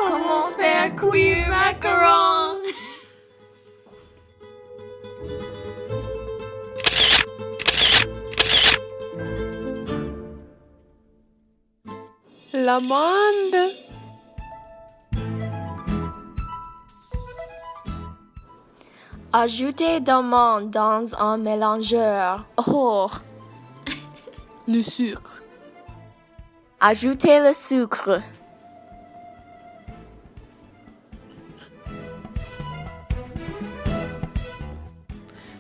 Comment faire cuire macaron? L'amande. Ajoutez d'amandes dans un mélangeur. Oh. Le sucre. Ajoutez le sucre.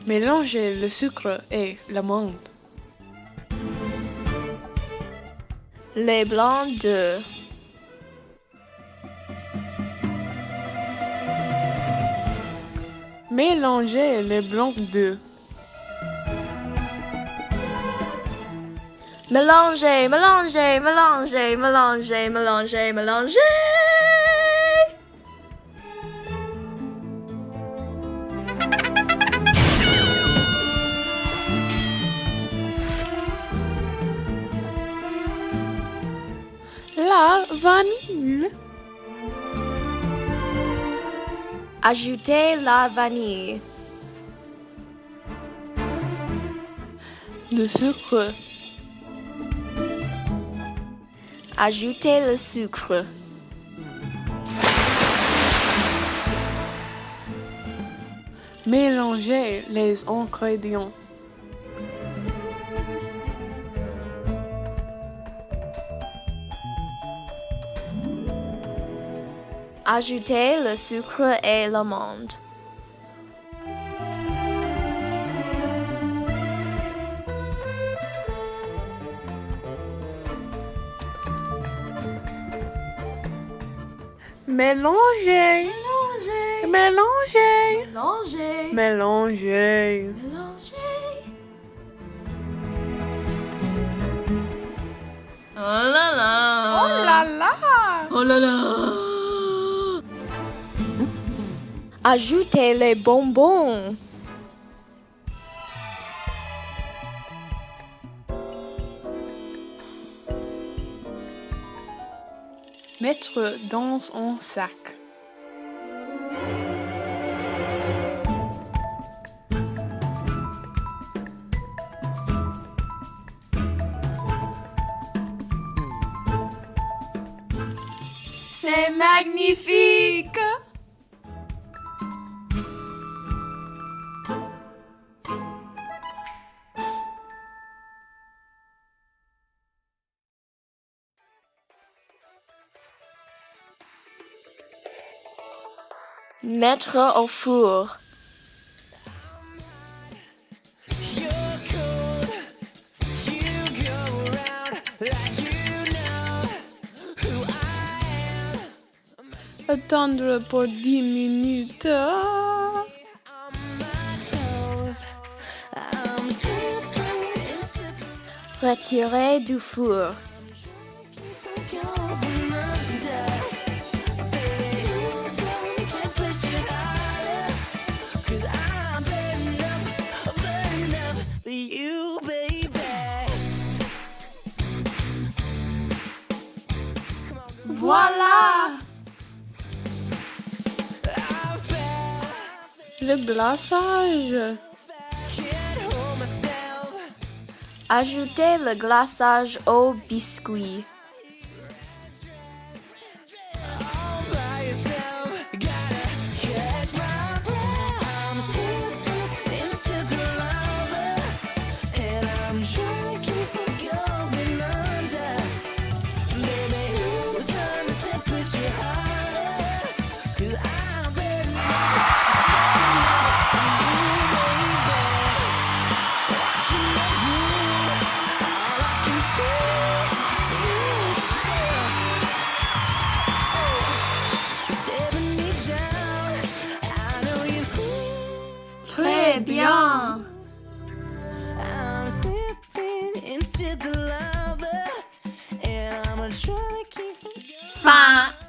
Mélangez le sucre et l'amande. Les blancs d'œufs. Mélangez les blancs d'œufs. Mélangez, mélangez, mélangez, mélangez, mélangez, mélangez. La vanille. Ajoutez la vanille. Le sucre. Ajoutez le sucre. Mélangez les ingrédients. Ajoutez le sucre et l'amande. Mélangez. Mélangez. Mélangez. Mélangez. Mélangez. Mélangez. Oh là là. Oh là là. Oh là là. Ajoutez les bonbons. Mettre dans un sac. C'est magnifique. Mettre au four. Attendre pour 10 minutes. Retirer du four. Voilà! Le glaçage. Ajoutez le glaçage au biscuit. Très bien! Fin!